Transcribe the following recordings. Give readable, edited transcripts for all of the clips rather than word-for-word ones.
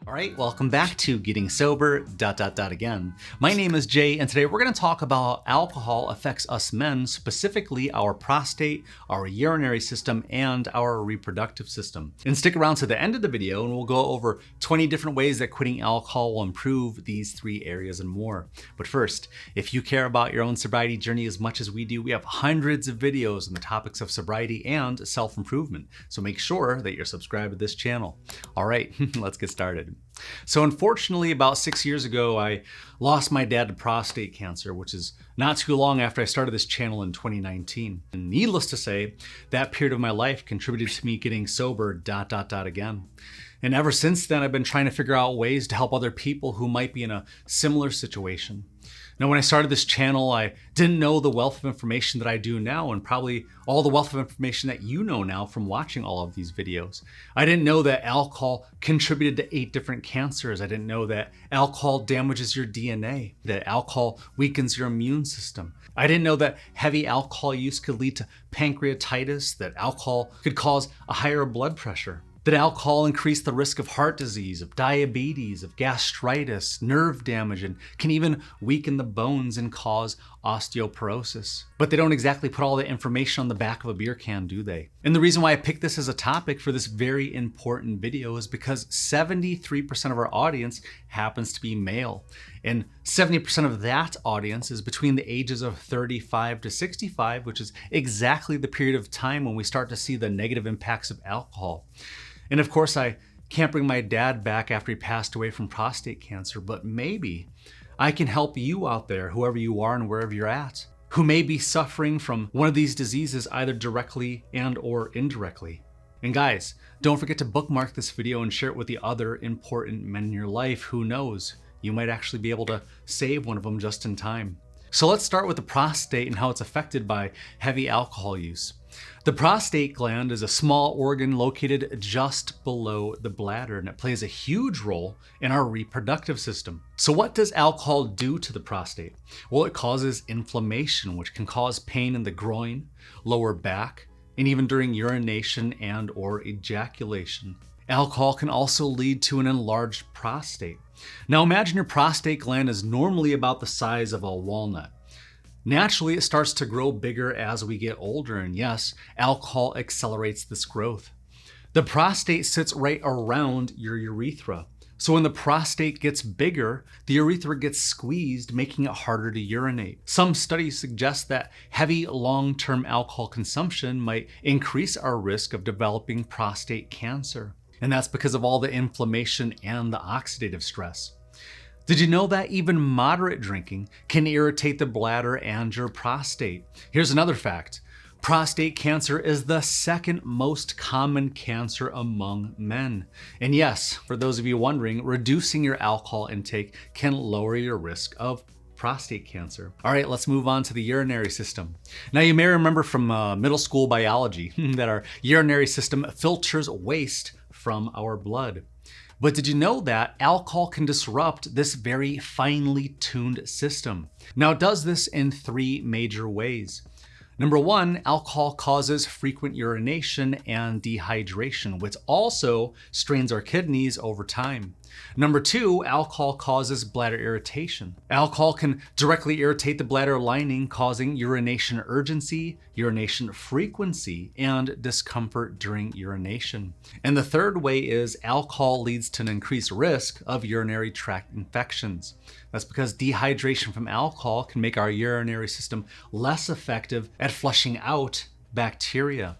All right, welcome back to Getting Sober, again. My name is Jay, and today we're going to talk about how alcohol affects us men, specifically our prostate, our urinary system, and our reproductive system. And stick around to the end of the video, and we'll go over 20 different ways that quitting alcohol will improve these 3 areas and more. But first, if you care about your own sobriety journey as much as we do, we have hundreds of videos on the topics of sobriety and self-improvement. So make sure that you're subscribed to this channel. All right, let's get started. So unfortunately, about 6 years ago, I lost my dad to prostate cancer, which is not too long after I started this channel in 2019. And needless to say, that period of my life contributed to me getting sober, again. And ever since then, I've been trying to figure out ways to help other people who might be in a similar situation. Now, when I started this channel, I didn't know the wealth of information that I do now, and probably all the wealth of information that you know now from watching all of these videos. I didn't know that alcohol contributed to 8 different cancers. I didn't know that alcohol damages your DNA, that alcohol weakens your immune system. I didn't know that heavy alcohol use could lead to pancreatitis, that alcohol could cause a higher blood pressure, that alcohol increased the risk of heart disease, of diabetes, of gastritis, nerve damage, and can even weaken the bones and cause osteoporosis. But they don't exactly put all the information on the back of a beer can, do they? And the reason why I picked this as a topic for this very important video is because 73% of our audience happens to be male. And 70% of that audience is between the ages of 35 to 65, which is exactly the period of time when we start to see the negative impacts of alcohol. And of course, I can't bring my dad back after he passed away from prostate cancer, but maybe I can help you out there, whoever you are and wherever you're at, who may be suffering from one of these diseases either directly and or indirectly. And guys, don't forget to bookmark this video and share it with the other important men in your life. Who knows? You might actually be able to save one of them just in time. So let's start with the prostate and how it's affected by heavy alcohol use. The prostate gland is a small organ located just below the bladder, and it plays a huge role in our reproductive system. So what does alcohol do to the prostate? Well, it causes inflammation, which can cause pain in the groin, lower back, and even during urination and or ejaculation. Alcohol can also lead to an enlarged prostate. Now imagine your prostate gland is normally about the size of a walnut. Naturally, it starts to grow bigger as we get older, and yes, alcohol accelerates this growth. The prostate sits right around your urethra. So when the prostate gets bigger, the urethra gets squeezed, making it harder to urinate. Some studies suggest that heavy long-term alcohol consumption might increase our risk of developing prostate cancer. And that's because of all the inflammation and the oxidative stress. Did you know that even moderate drinking can irritate the bladder and your prostate? Here's another fact. Prostate cancer is the second most common cancer among men. And yes, for those of you wondering, reducing your alcohol intake can lower your risk of prostate cancer. All right, let's move on to the urinary system. Now, you may remember from middle school biology that our urinary system filters waste from our blood. But did you know that alcohol can disrupt this very finely tuned system? Now, it does this in 3 major ways. Number 1, alcohol causes frequent urination and dehydration, which also strains our kidneys over time. Number 2, alcohol causes bladder irritation. Alcohol can directly irritate the bladder lining, causing urination urgency, urination frequency, and discomfort during urination. And the third way is alcohol leads to an increased risk of urinary tract infections. That's because dehydration from alcohol can make our urinary system less effective at flushing out bacteria.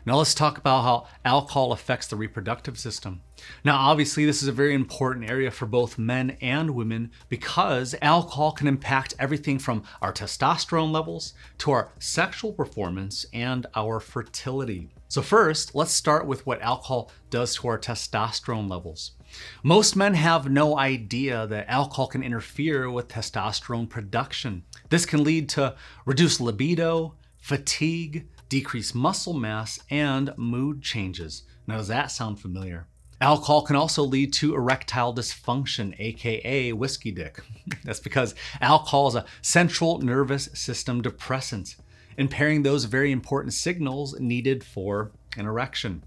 Now let's talk about how alcohol affects the reproductive system. Now obviously this is a very important area for both men and women because alcohol can impact everything from our testosterone levels to our sexual performance and our fertility. So first, let's start with what alcohol does to our testosterone levels. Most men have no idea that alcohol can interfere with testosterone production. This can lead to reduced libido, fatigue, decreased muscle mass, and mood changes. Now, does that sound familiar? Alcohol can also lead to erectile dysfunction, aka whiskey dick. That's because alcohol is a central nervous system depressant, impairing those very important signals needed for an erection.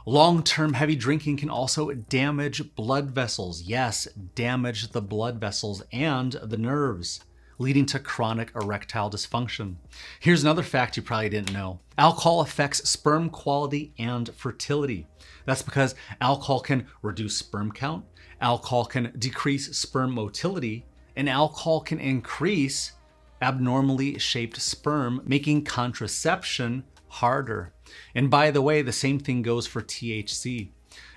Long-term heavy drinking can also damage blood vessels. Yes, damage the blood vessels and the nerves, leading to chronic erectile dysfunction. Here's another fact you probably didn't know. Alcohol affects sperm quality and fertility. That's because alcohol can reduce sperm count, alcohol can decrease sperm motility, and alcohol can increase abnormally shaped sperm, making contraception harder. And by the way, the same thing goes for THC.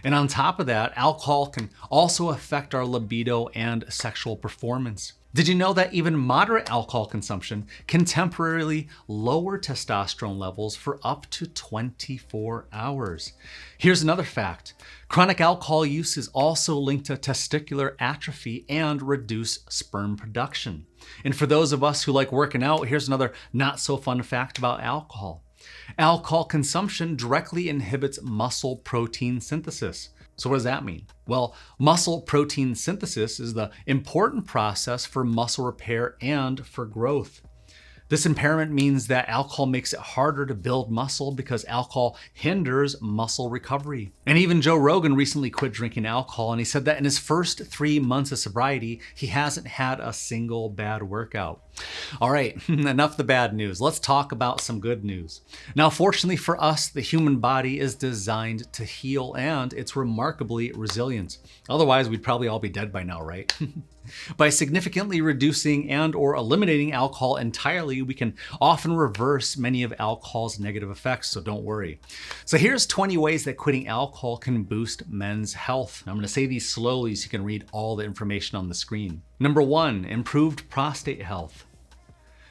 And on top of that, alcohol can also affect our libido and sexual performance. Did you know that even moderate alcohol consumption can temporarily lower testosterone levels for up to 24 hours? Here's another fact. Chronic alcohol use is also linked to testicular atrophy and reduced sperm production. And for those of us who like working out, here's another not so fun fact about alcohol. Alcohol consumption directly inhibits muscle protein synthesis. So what does that mean? Well, muscle protein synthesis is the important process for muscle repair and for growth. This impairment means that alcohol makes it harder to build muscle because alcohol hinders muscle recovery. And even Joe Rogan recently quit drinking alcohol, and he said that in his first 3 months of sobriety, he hasn't had a single bad workout. All right, enough the bad news. Let's talk about some good news. Now, fortunately for us, the human body is designed to heal, and it's remarkably resilient. Otherwise, we'd probably all be dead by now, right? By significantly reducing and or eliminating alcohol entirely, we can often reverse many of alcohol's negative effects, so don't worry. So here's 20 ways that quitting alcohol can boost men's health. I'm going to say these slowly so you can read all the information on the screen. Number 1, improved prostate health.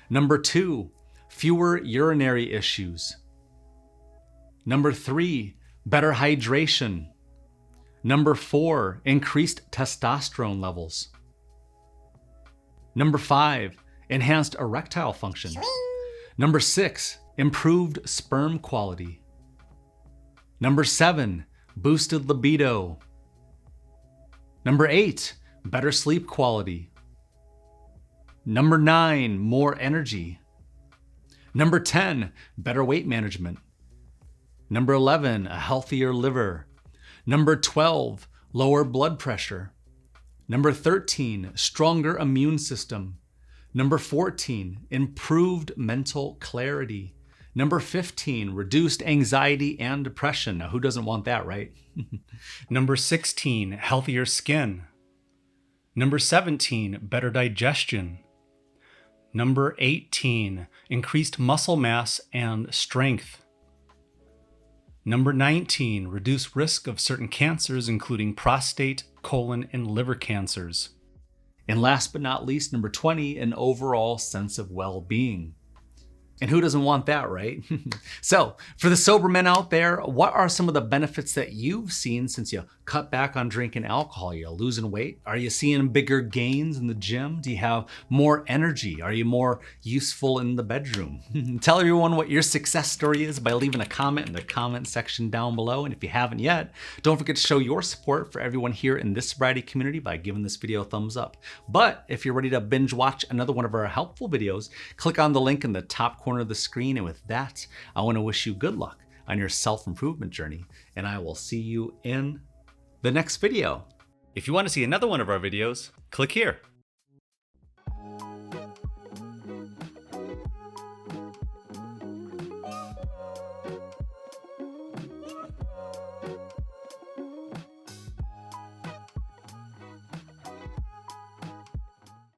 Number 2, fewer urinary issues. Number 3, better hydration. Number 4, increased testosterone levels. Number 5, enhanced erectile function. Number 6, improved sperm quality. Number 7, boosted libido. Number 8, better sleep quality. Number 9, more energy. Number 10, better weight management. Number 11, a healthier liver. Number 12, lower blood pressure. Number 13, stronger immune system. Number 14, improved mental clarity. Number 15, reduced anxiety and depression. Now, who doesn't want that, right? Number 16, healthier skin. Number 17, better digestion. Number 18, increased muscle mass and strength. Number 19, reduced risk of certain cancers, including prostate, colon, and liver cancers. And last but not least, number 20, an overall sense of well-being. And who doesn't want that, right? So, for the sober men out there, what are some of the benefits that you've seen since you cut back on drinking alcohol? You're losing weight? Are you seeing bigger gains in the gym? Do you have more energy? Are you more useful in the bedroom? Tell everyone what your success story is by leaving a comment in the comment section down below. And if you haven't yet, don't forget to show your support for everyone here in this sobriety community by giving this video a thumbs up. But if you're ready to binge watch another one of our helpful videos, click on the link in the top corner of the screen. And with that, I want to wish you good luck on your self-improvement journey, and I will see you in the next video. If you want to see another one of our videos, click here.